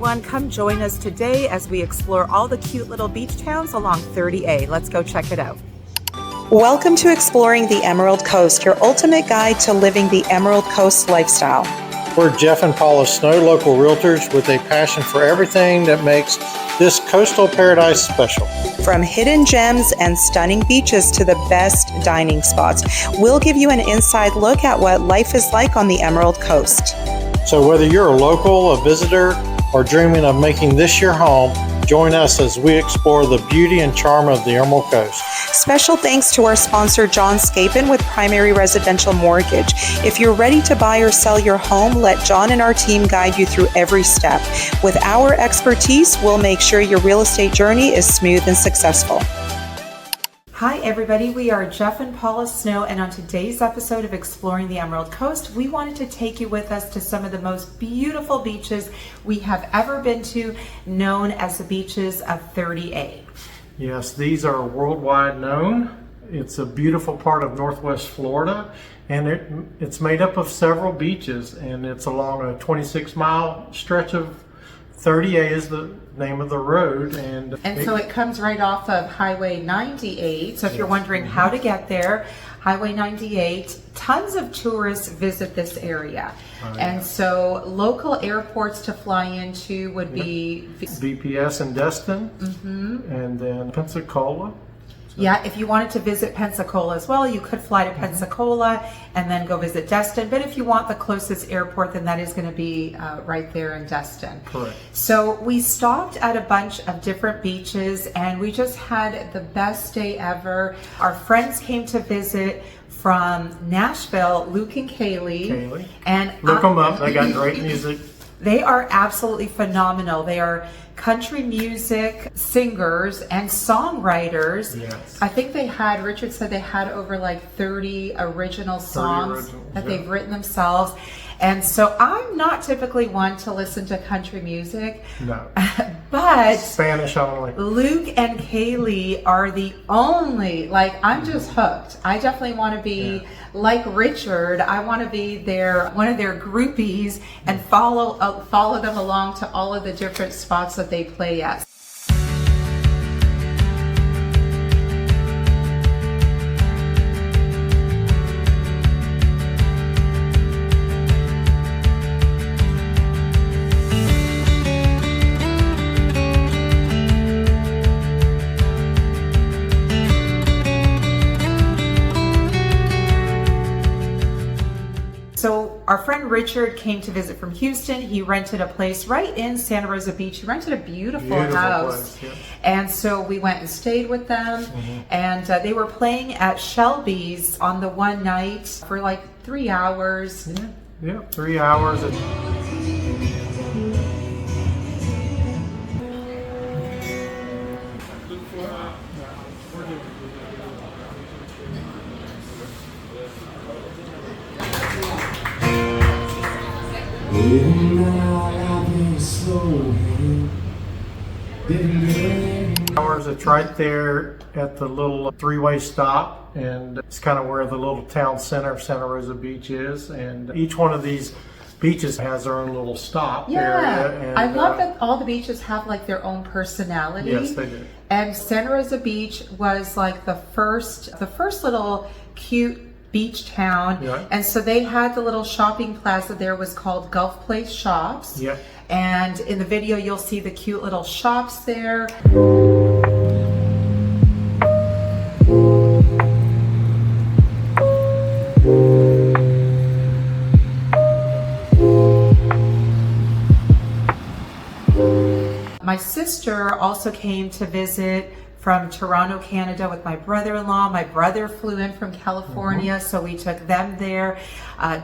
everyone. Come join us today as we explore all the cute little beach towns along 30A. Let's go check it out. Welcome to Exploring the Emerald Coast, your ultimate guide to living the Emerald Coast lifestyle. We're Jeff and Paula Snow, local realtors with a passion for everything that makes this coastal paradise special. From hidden gems and stunning beaches to the best dining spots, we'll give you an inside look at what life is like on the Emerald Coast. So whether you're a local, a visitor, or dreaming of making this your home, join us as we explore the beauty and charm of the Emerald Coast. Special thanks to our sponsor, John Scapin with Primary Residential Mortgage. If you're ready to buy or sell your home, let John and our team guide you through every step. With our expertise, we'll make sure your real estate journey is smooth and successful. Hi everybody, we are Jeff and Paula Snow, and on today's episode of Exploring the Emerald Coast, we wanted to take you with us to some of the most beautiful beaches we have ever been to, known as the beaches of 30A. Yes, these are worldwide known. It's a beautiful part of Northwest Florida, and it's made up of several beaches, and it's along a 26-mile stretch of 30A is the name of the road. And so it comes right off of Highway 98. So if you're wondering how to get there, Highway 98, tons of tourists visit this area. And so local airports to fly into would be VPS in Destin, and then Pensacola. Yeah, if you wanted to visit Pensacola as well, you could fly to Pensacola and then go visit Destin. But if you want the closest airport, then that is going to be right there in Destin. Correct. So we stopped at a bunch of different beaches and we just had the best day ever. Our friends came to visit from Nashville, Luke and Kaylee. And look them up, they got great music. They are absolutely phenomenal. They are country music singers and songwriters. Yes. I think Richard said they had over like 30 original songs that they've written themselves. And so I'm not typically one to listen to country music. No. But Spanish only. Luke and Kaylee are the only, I'm just hooked. I definitely want to be like Richard. I want to be one of their groupies and follow them along to all of the different spots that they play at. So our friend Richard came to visit from Houston. He rented a place right in Santa Rosa Beach. He rented a beautiful house. Place, yeah. And so we went and stayed with them. And they were playing at Shelby's on the one night for like 3 hours. Yeah, 3 hours. It's right there at the little three-way stop, and it's kind of where the little town center of Santa Rosa Beach is, and each one of these beaches has their own little stop area. And I love that all the beaches have like their own personality. Yes, they do. And Santa Rosa Beach was like the first little cute beach town. And so they had the little shopping plaza there, was called Gulf Place Shops. And in the video you'll see the cute little shops there. My sister also came to visit from Toronto, Canada with my brother-in-law. My brother flew in from California, so we took them there,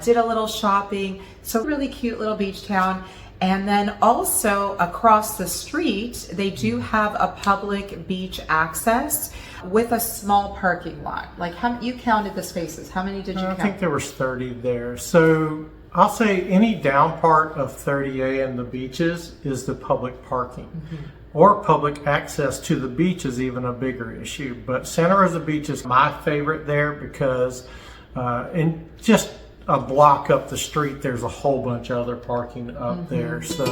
did a little shopping. So really cute little beach town. And then also across the street, they do have a public beach access with a small parking lot. Like you counted the spaces. How many did you count? I think there was 30 there. So I'll say any down part of 30A and the beaches is the public parking. Or public access to the beach is even a bigger issue. But Santa Rosa Beach is my favorite there because in just a block up the street, there's a whole bunch of other parking up there. So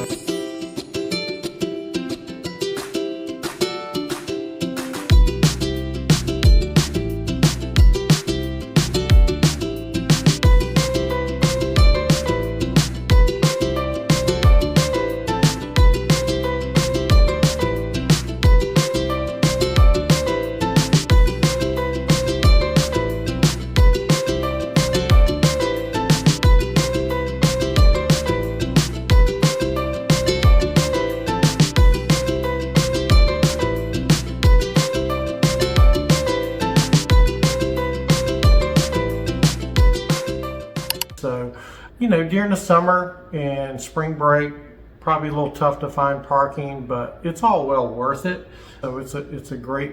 during the summer and spring break, probably a little tough to find parking, but it's all well worth it. So it's a great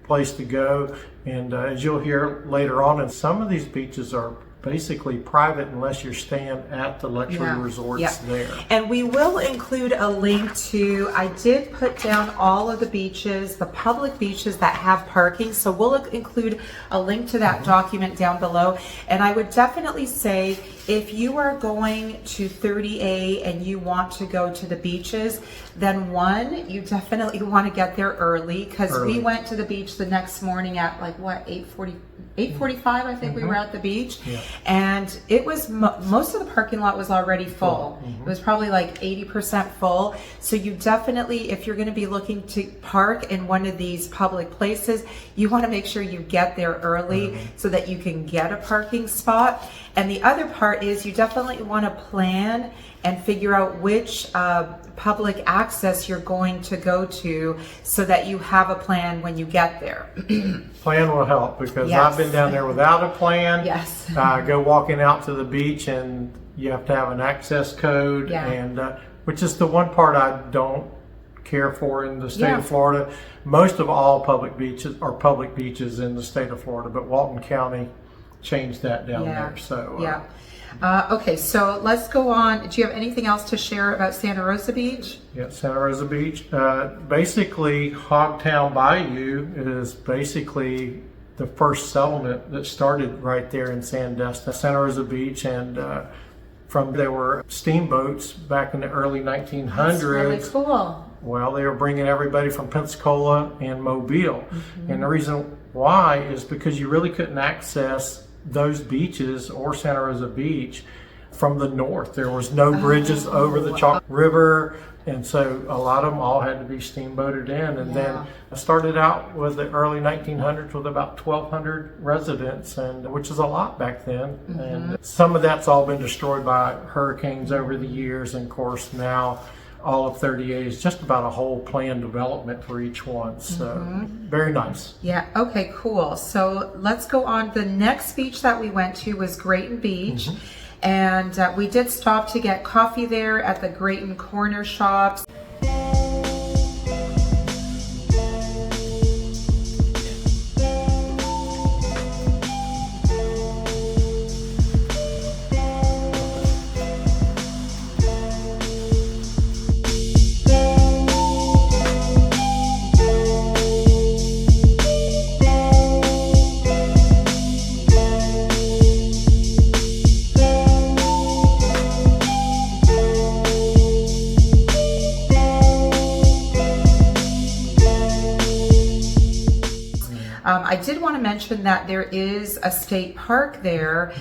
place to go. And as you'll hear later on, and some of these beaches are basically private unless you're staying at the luxury resorts there. And we will include a link to, I did put down all of the beaches, the public beaches that have parking. So we'll include a link to that document down below. And I would definitely say, if you are going to 30A and you want to go to the beaches, then one, you definitely want to get there early, because we went to the beach the next morning at like what, 8:45 I think we were at the beach. And it was most of the parking lot was already full. It was probably like 80% full. So you definitely, if you're going to be looking to park in one of these public places, you want to make sure you get there early so that you can get a parking spot. And the other part is you definitely want to plan and figure out which public access you're going to go to, so that you have a plan when you get there. Plan will help, because I've been down there without a plan. Go walking out to the beach and you have to have an access code, and which is the one part I don't care for in the state of Florida. Most of all public beaches are public beaches in the state of Florida, but Walton County changed that down there. So okay, so let's go on. Do you have anything else to share about Santa Rosa Beach? Yeah, Santa Rosa Beach. Basically, Hogtown Bayou is basically the first settlement that started right there in Sandestin, Santa Rosa Beach, and there were steamboats back in the early 1900s. That's really cool. Well, they were bringing everybody from Pensacola and Mobile, and the reason why is because you really couldn't access those beaches or Santa Rosa Beach from the north. There was no bridges over the Chalk River, and so a lot of them all had to be steamboated in. And then I started out with the early 1900s with about 1,200 residents, and which is a lot back then. And some of that's all been destroyed by hurricanes over the years, and of course now all of 30A's just about a whole planned development for each one. So very nice. Yeah, okay, cool. So let's go on. The next beach that we went to was Grayton Beach. And we did stop to get coffee there at the Grayton Corner Shops. I did want to mention that there is a state park there.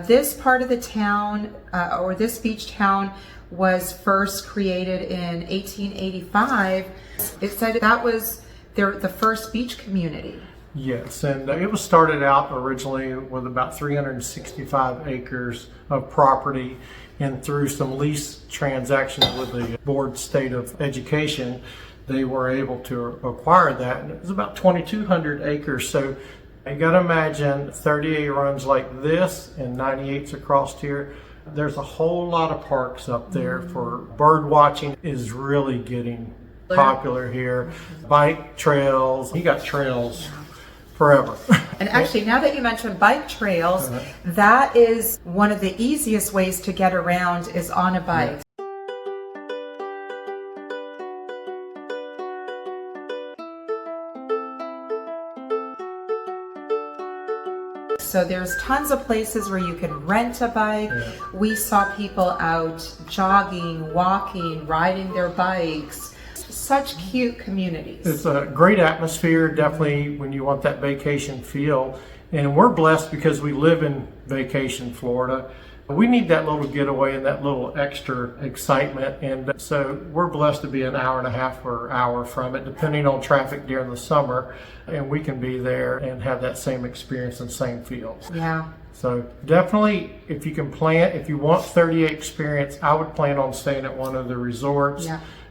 This part of the town, or this beach town, was first created in 1885. It said that was the first beach community. Yes, and it was started out originally with about 365 acres of property, and through some lease transactions with the Board State of Education, they were able to acquire that, and it was about 2,200 acres. So you got to imagine 30A runs like this and 98's across here. There's a whole lot of parks up there for bird watching. Is really getting popular here. Bike trails, you got trails forever. And actually, now that you mentioned bike trails, that is one of the easiest ways to get around, is on a bike. So there's tons of places where you can rent a bike. We saw people out jogging, walking, riding their bikes. Such cute communities. It's a great atmosphere, definitely, when you want that vacation feel. And we're blessed because we live in vacation Florida. We need that little getaway and that little extra excitement. And so we're blessed to be an hour and a half or hour from it, depending on traffic during the summer. And we can be there and have that same experience and same feels. Yeah. So definitely, if you can plan, if you want 30A experience, I would plan on staying at one of the resorts.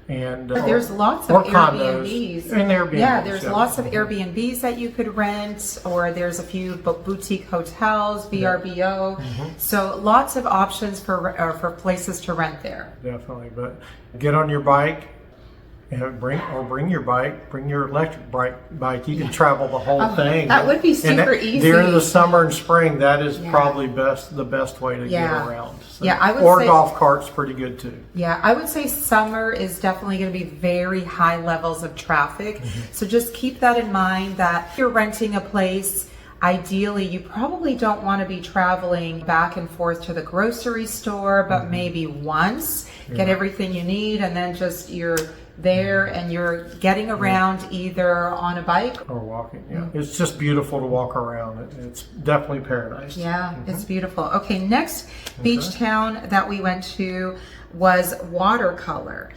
and But there's lots or of condos Airbnbs. and Airbnbs. Yeah, there's lots of Airbnbs that you could rent, or there's a few boutique hotels, VRBO. So lots of options for places to rent there. Definitely, but get on your bike and bring your bike, bring your electric bike. You can travel the whole thing. That would be super easy. During the summer and spring, that is probably the best way to get around. So, Yeah, I would or say, golf cart's pretty good too. Yeah, I would say summer is definitely going to be very high levels of traffic. So just keep that in mind, that if you're renting a place, ideally you probably don't want to be traveling back and forth to the grocery store, but maybe once, get everything you need, and then just you're there and you're getting around either on a bike or walking. Yeah, it's just beautiful to walk around. It's definitely paradise. Yeah, it's beautiful. Okay, next beach town that we went to was Watercolor.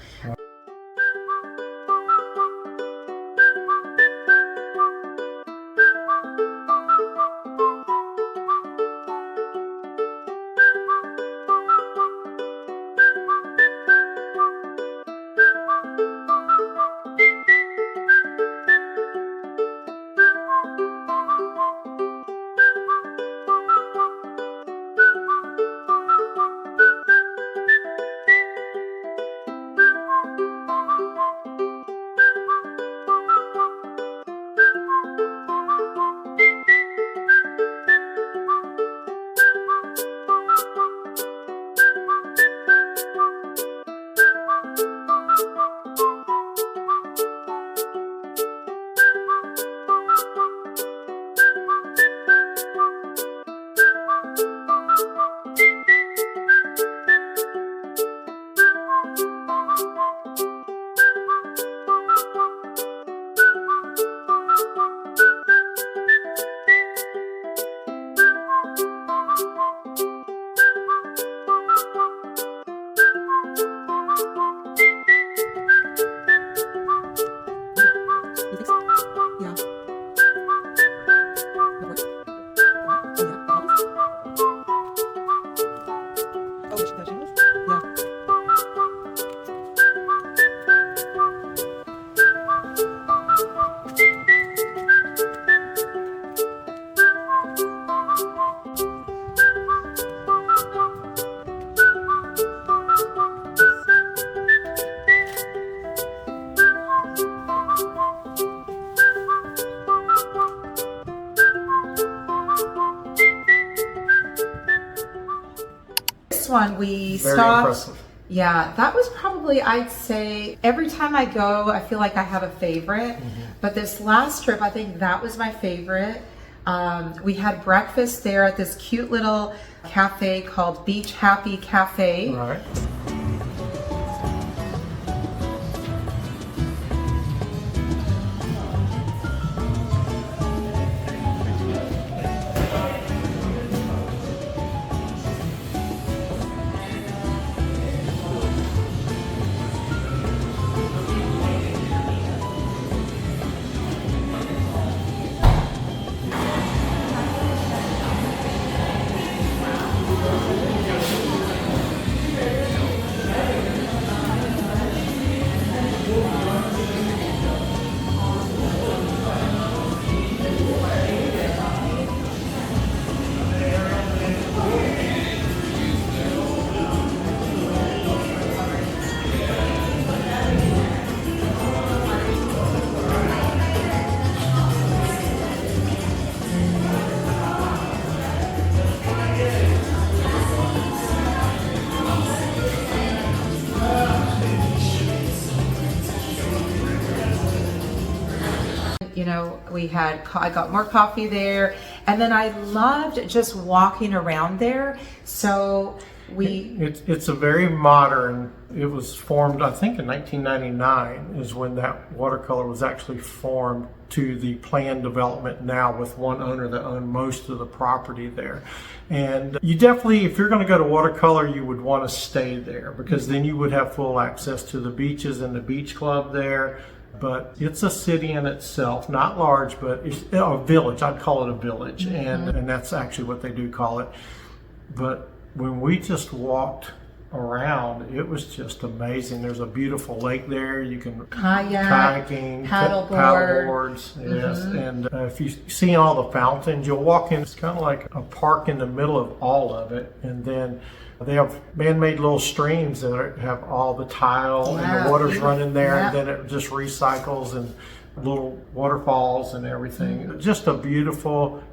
One we Very stopped. impressive. Yeah, that was probably, I'd say, every time I go, I feel like I have a favorite. But this last trip, I think that was my favorite. We had breakfast there at this cute little cafe called Beach Happy Cafe. Right. You know, I got more coffee there, and then I loved just walking around there. So it's a very modern. It was formed, I think, in 1999 is when that Watercolor was actually formed to the planned development now, with one owner that owned most of the property there. And you definitely, if you're going to go to Watercolor, you would want to stay there, because then you would have full access to the beaches and the beach club there. But it's a city in itself, not large, but it's a village. I'd call it a village, and that's actually what they do call it. But when we just walked around, it was just amazing. There's a beautiful lake there. You can kayaking, paddleboard. paddleboards, yes. And if you see all the fountains, you'll walk in. It's kind of like a park in the middle of all of it, and then they have man-made little streams that have all the tile and the water's running there, and then it just recycles, and little waterfalls and everything. Just a beautiful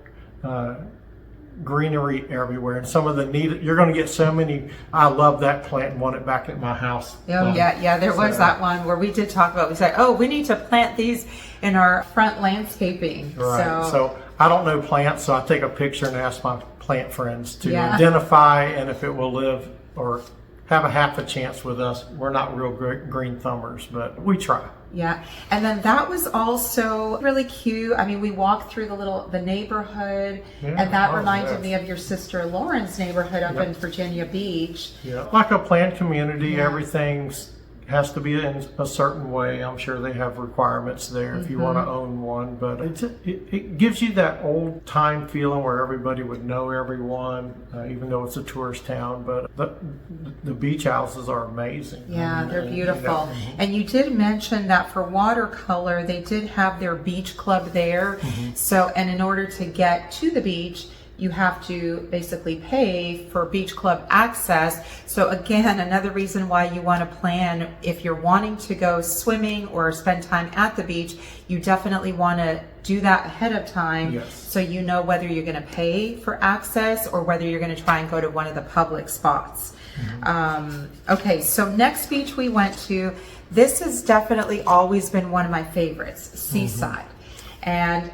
greenery everywhere, and some of the neat. You're going to get so many. I love that plant and want it back at my house. Oh yeah. There was that one where we did talk about. We said, oh, we need to plant these in our front landscaping. Right. So I don't know plants, so I take a picture and ask my plant friends to identify, and if it will live or have a half a chance with us. We're not real green thumbers, but we try. Yeah, and then that was also really cute. I mean, we walked through the neighborhood, and that reminded me of your sister Lauren's neighborhood up in Virginia Beach. Yeah, like a planned community, everything's has to be in a certain way. I'm sure they have requirements there if you want to own one, but it gives you that old time feeling where everybody would know everyone, even though it's a tourist town. But the beach houses are amazing. Yeah, they're beautiful. And you did mention that for Watercolor, they did have their beach club there. So, and in order to get to the beach, you have to basically pay for beach club access. So again, another reason why you want to plan, if you're wanting to go swimming or spend time at the beach, you definitely want to do that ahead of time, so you know whether you're going to pay for access or whether you're going to try and go to one of the public spots. Okay, so next beach we went to, this has definitely always been one of my favorites, Seaside. And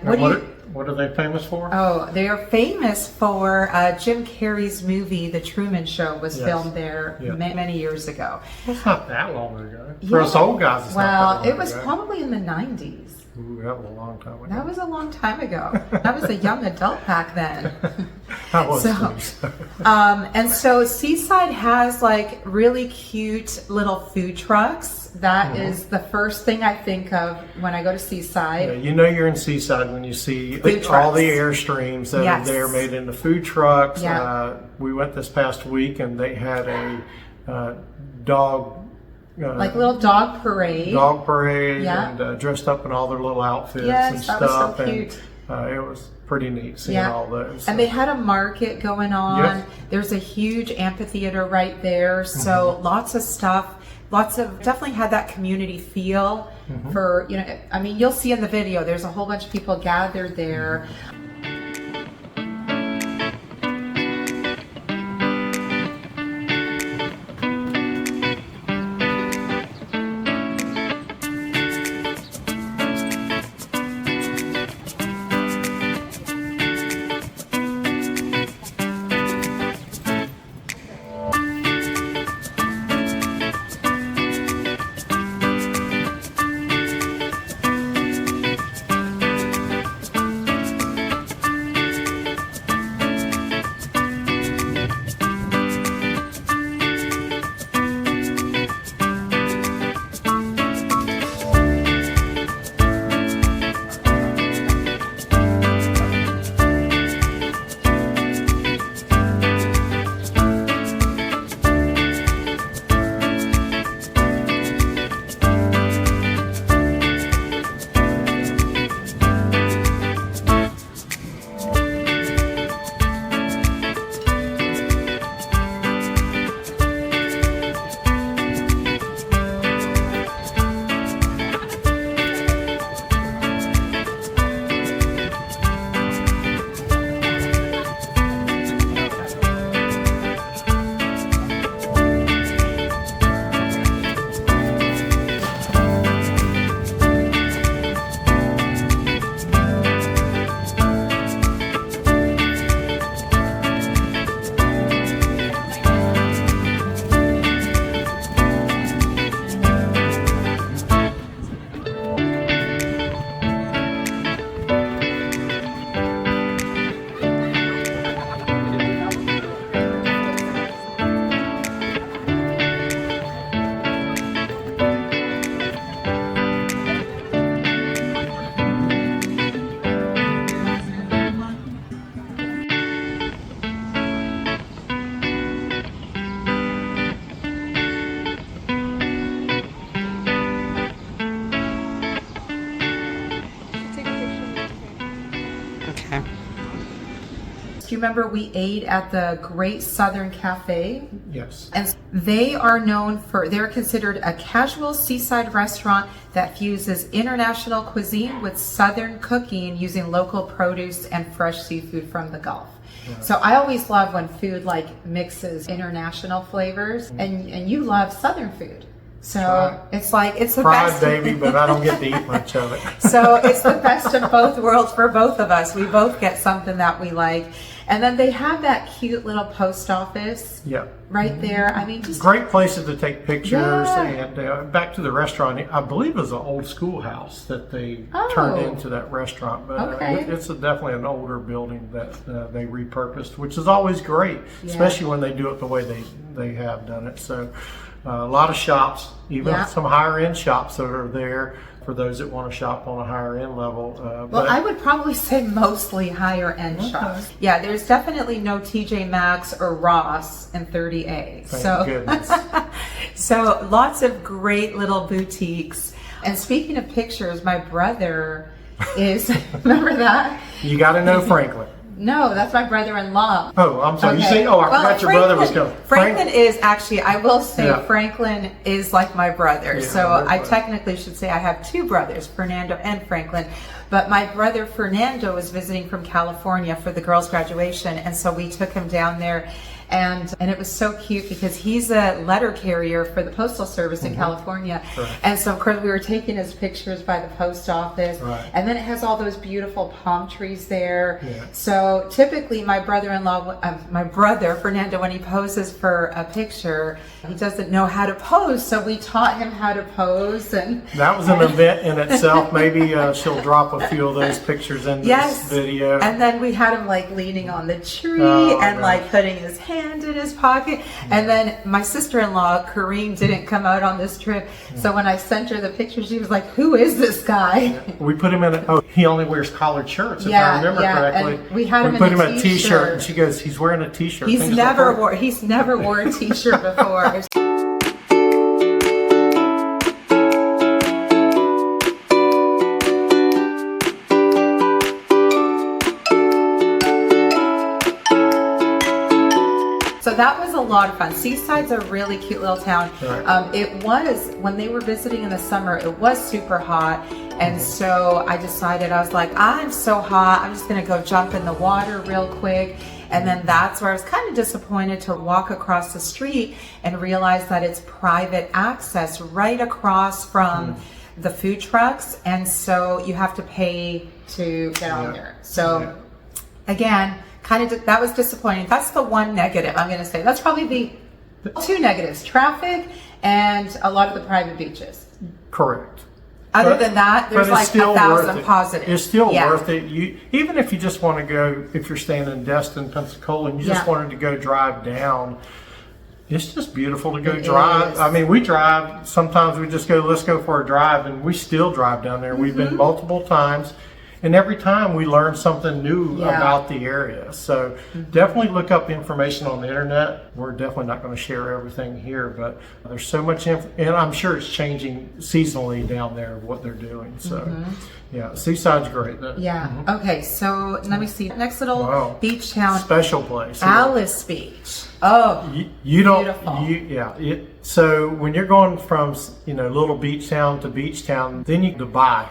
what are they famous for? Oh, they are famous for Jim Carrey's movie, The Truman Show, was filmed there many years ago. It's not that long ago. For us old guys, it's not that long ago. Well, it was probably in the 90s. Ooh, that was a long time ago. That was a long time ago. I was a young adult back then. I was and so Seaside has like really cute little food trucks. That is the first thing I think of when I go to Seaside. Yeah, you know you're in Seaside when you see all the Airstreams that are there made into food trucks. We went this past week and they had a dog like little dog parade. And dressed up in all their little outfits and stuff. That was so cute. And it was pretty neat seeing all those. And they had a market going on. There's a huge amphitheater right there. So lots of stuff. Definitely had that community feel for, I mean, you'll see in the video, there's a whole bunch of people gathered there. Okay. Do you remember we ate at the Great Southern Cafe? Yes. And they are known for, they're considered a casual seaside restaurant that fuses international cuisine with Southern cooking using local produce and fresh seafood from the Gulf. Right. So I always love when food like mixes international flavors, and you love Southern food. So it's like, it's the Pride, best. baby, but I don't get to eat much of it. So it's the best of both worlds for both of us. We both get something that we like. And then they have that cute little post office right there. I mean, just great places to take pictures. And back to the restaurant, I believe it was an old schoolhouse that they turned into that restaurant. But it's definitely an older building that they repurposed, which is always great, especially when they do it the way they have done it. So a lot of shops, even some higher end shops that are there for those that want to shop on a higher end level. Well, I would probably say mostly higher end shops. Yeah, there's definitely no TJ Maxx or Ross in 30A's. Thank goodness. So lots of great little boutiques. And speaking of pictures, my brother is, remember that? You got to know Franklin. No, that's my brother-in-law. Oh, I'm sorry. You say, I forgot your brother was coming. Franklin is actually, I will say, Franklin is like my brother. So I technically should say I have two brothers, Fernando and Franklin. But my brother Fernando was visiting from California for the girls' graduation. And so we took him down there. And it was so cute because he's a letter carrier for the Postal Service in California. Right. And so, of course, we were taking his pictures by the post office. Right. And then it has all those beautiful palm trees there. Yeah. So typically my brother-in-law, my brother, Fernando, when he poses for a picture, he doesn't know how to pose. So we taught him how to pose. And that was an event in itself. Maybe she'll drop a few of those pictures in this video. And then we had him like leaning on the tree and like putting his hand in his pocket. And then my sister-in-law Kareem didn't come out on this trip, so when I sent her the picture, she was like, who is this guy? We put him in he only wears collared shirts, if I remember correctly. And we had him put in him in a t-shirt, and she goes, he's wearing a t-shirt. He's never wore a t-shirt before. So that was a lot of fun. Seaside's a really cute little town. Right. It was, when they were visiting in the summer, it was super hot. And so I decided, I was like, I'm so hot, I'm just gonna go jump in the water real quick. And then that's where I was kind of disappointed to walk across the street and realize that it's private access right across from the food trucks. And so you have to pay to get on there. So again, that was disappointing. That's the one negative I'm going to say. That's probably the two negatives: traffic and a lot of the private beaches. Correct. Other than that, there's like 1,000 positives. It's still worth it. Even if you just want to go, if you're staying in Destin, Pensacola, and you just wanted to go drive down, it's just beautiful to go drive. I mean, we drive. Sometimes we just go, let's go for a drive, and we still drive down there. We've been multiple times. And every time we learn something new about the area. So definitely look up information on the internet. We're definitely not going to share everything here, but there's so much and I'm sure it's changing seasonally down there what they're doing. So Seaside's great. Okay, so let me see. Next little beach town. Special place. Alys Beach. Oh, you don't. Beautiful. So when you're going from little beach town to beach town, then you Dubai.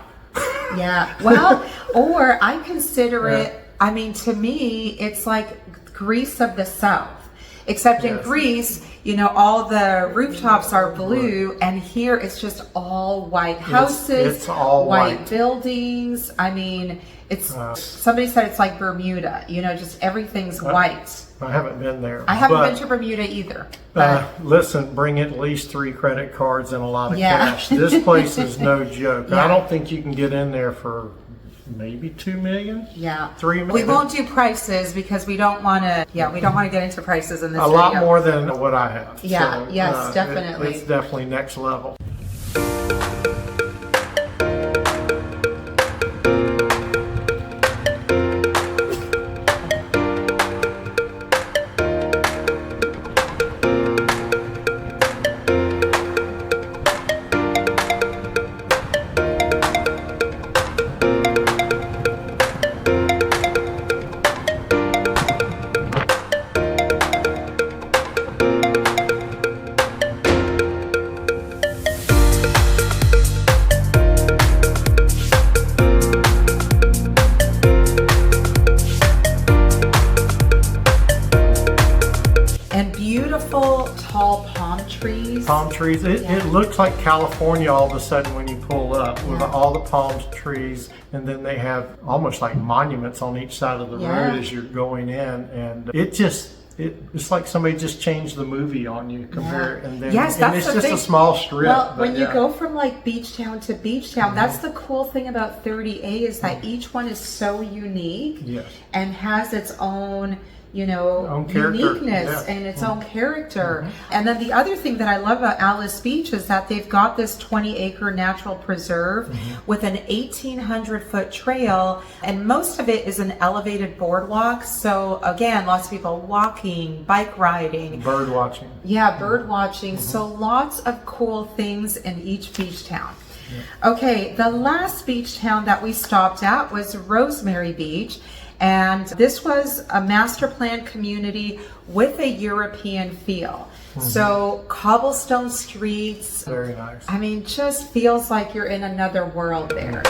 Yeah, well, or I consider it, I mean, to me, it's like Greece of the South. Except in Greece, all the rooftops are blue, and here it's just all white houses, it's all white buildings. I mean, it's somebody said it's like Bermuda, just everything's white. I haven't been there. I haven't been to Bermuda either. Listen, bring at least 3 credit cards and a lot of cash. This place is no joke. I don't think you can get in there for maybe $2 million. Yeah, $3 million. We won't do prices because we don't want to. Yeah, we don't want to get into prices in this. A lot more than what I have. Yeah. So, yes, definitely. It's definitely next level. trees. Palm trees. It looks like California all of a sudden when you pull up with all the palm trees, and then they have almost like monuments on each side of the road as you're going in, and it's like somebody just changed the movie on you. And then Yes, and it's the just thing. a small strip. Well, but when you go from like beach town to beach town, that's the cool thing about 30A is that each one is so unique and has its own, own uniqueness and its own character. And then the other thing that I love about Alys Beach is that they've got this 20-acre natural preserve with an 1,800-foot trail, and most of it is an elevated boardwalk. So again, lots of people walking, bike riding, bird watching. Yeah, bird watching. So lots of cool things in each beach town. Okay, the last beach town that we stopped at was Rosemary Beach. And this was a master planned community with a European feel. So cobblestone streets. Very nice. I mean, just feels like you're in another world there.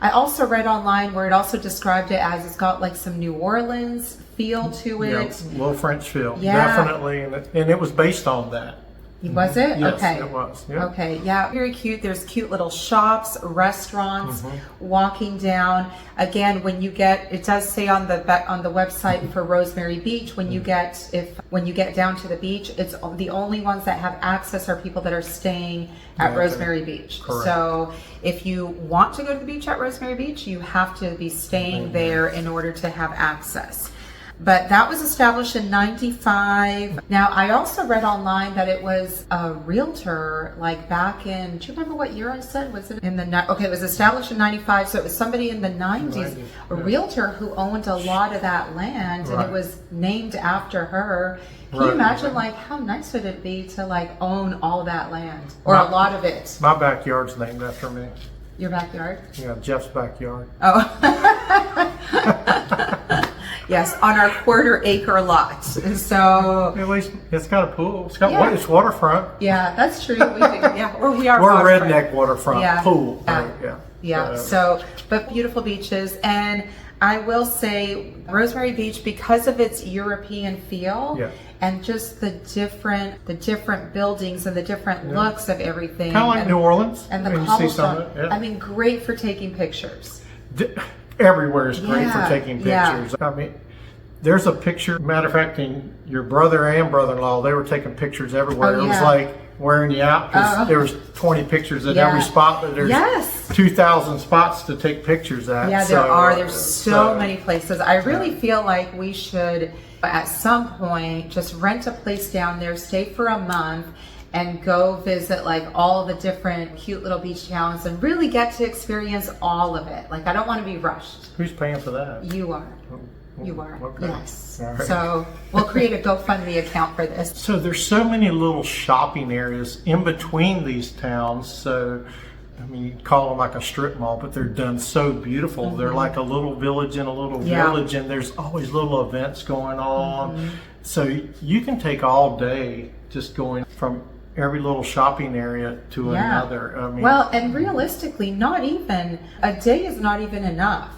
I also read online where it also described it as it's got like some New Orleans feel to it. Yeah, a little French feel, Yeah. definitely, and it was based on that. Was it? Yes, okay. it was. Yeah. Okay, yeah, very cute. There's cute little shops, restaurants, walking down. Again, when you get, it does say on the website for Rosemary Beach, when you get down to the beach, it's the only ones that have access are people that are staying at Rosemary Beach. Correct. So if you want to go to the beach at Rosemary Beach, you have to be staying there in order to have access. But that was established in 95. Now, I also read online that it was a realtor, like back in, do you remember what year I said? Was it in the, okay, it was established in 95, so it was somebody in the 90s, a realtor who owned a lot of that land, and it was named after her. Can you imagine, like, how nice would it be to, like, own all that land, or a lot of it? My backyard's named after me. Your backyard? Yeah, Jeff's backyard. Oh. Yes, on our 1/4-acre lot. So at least it's got a pool. It's got it's waterfront. Yeah, that's true. We do. Yeah, or we are. We're waterfront. redneck waterfront pool. Yeah. So, but beautiful beaches, and I will say Rosemary Beach, because of its European feel and just the different buildings and the different looks of everything. Kind of like New Orleans. And the cobblestone. I mean, great for taking pictures. Everywhere is great for taking pictures. Yeah. I mean, there's a picture, matter of fact, in your brother and brother-in-law, they were taking pictures everywhere. It was like wearing you out because there was 20 pictures at every spot, but there's 2,000 spots to take pictures at. Yeah, there are. There's so many places. I really feel like we should, at some point, just rent a place down there, stay for a month, and go visit like all the different cute little beach towns and really get to experience all of it. Like, I don't want to be rushed. Who's paying for that? You are. You are. Okay. Yes. All right. So we'll create a GoFundMe account for this. So there's so many little shopping areas in between these towns. So, I mean, you'd call them like a strip mall, but they're done so beautiful. They're like a little village in a little village, and there's always little events going on. So you can take all day just going from every little shopping area to another. I mean, well, and realistically, not even a day is not even enough.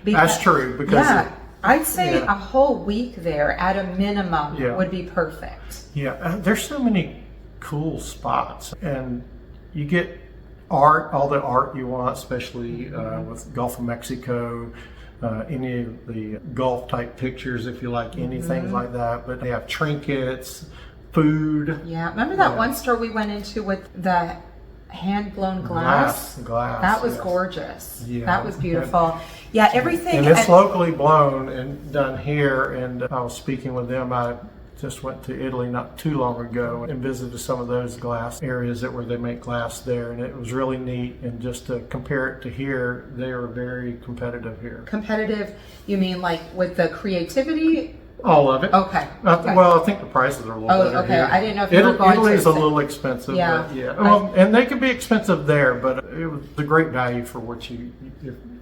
That's true, because I'd say a whole week there at a minimum would be perfect. There's so many cool spots, and you get art, all the art you want, especially with Gulf of Mexico. any of the golf type pictures, if you like anything like that. But they have trinkets, food. Yeah, remember that one store we went into with the hand-blown glass? Glass. That was yes. gorgeous. Yeah. That was beautiful. Yeah, everything. And it's locally blown and done here. And I was speaking with them. I just went to Italy not too long ago and visited some of those glass areas where they make glass there, and it was really neat. And just to compare it to here, they are very competitive here. Competitive, you mean like with the creativity? All of it. Okay. Well, I think the prices are a little better okay. here. I didn't know if you were going Italy's to a little expensive. Yeah. But yeah. Well, and they could be expensive there, but it was a great value for what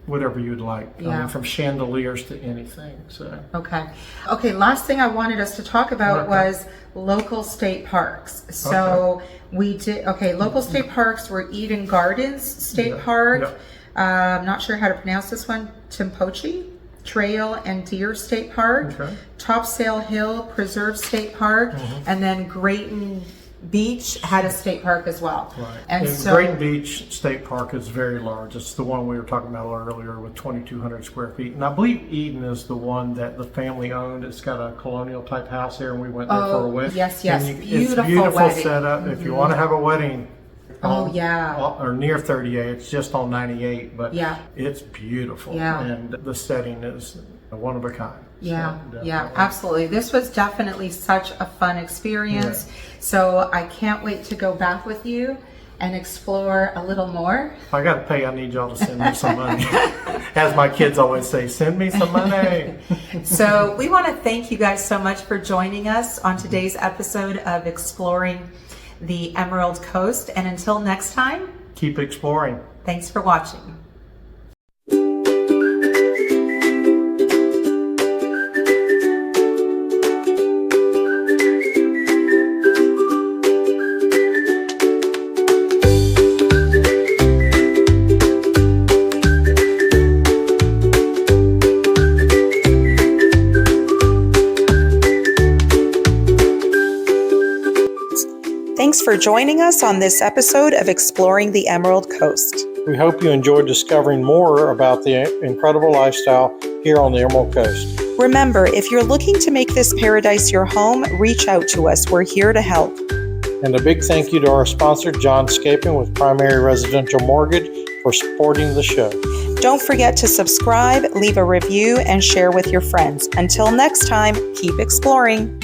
whatever you'd like. Yeah. I mean, from chandeliers to anything. So. Okay, last thing I wanted us to talk about was local state parks. So we did, local state parks were Eden Gardens State Park. Yep. I'm not sure how to pronounce this one. Timpochi Trail and Deer State Park. Topsail Hill Preserve State Park. And then Grayton Beach had a state park as well. Right. And so Grayton Beach State Park is very large. It's the one we were talking about earlier with 2,200 square feet. And I believe Eden is the one that the family owned. It's got a colonial type house there, and we went there for a wedding. Yes. And Beautiful it's beautiful wedding. setup. If you want to have a wedding, or near 30A, it's just on 98, but it's beautiful. And the setting is one of a kind. Yeah, absolutely. This was definitely such a fun experience. So I can't wait to go back with you and explore a little more. If I got to pay, I need y'all to send me some money. As my kids always say, send me some money. So we want to thank you guys so much for joining us on today's episode of Exploring the Emerald Coast. And until next time, keep exploring. Thanks for watching. Thanks for joining us on this episode of Exploring the Emerald Coast. We hope you enjoyed discovering more about the incredible lifestyle here on the Emerald Coast. Remember, if you're looking to make this paradise your home, reach out to us. We're here to help. And a big thank you to our sponsor, John Scapin with Primary Residential Mortgage, for supporting the show. Don't forget to subscribe, leave a review, and share with your friends. Until next time, keep exploring.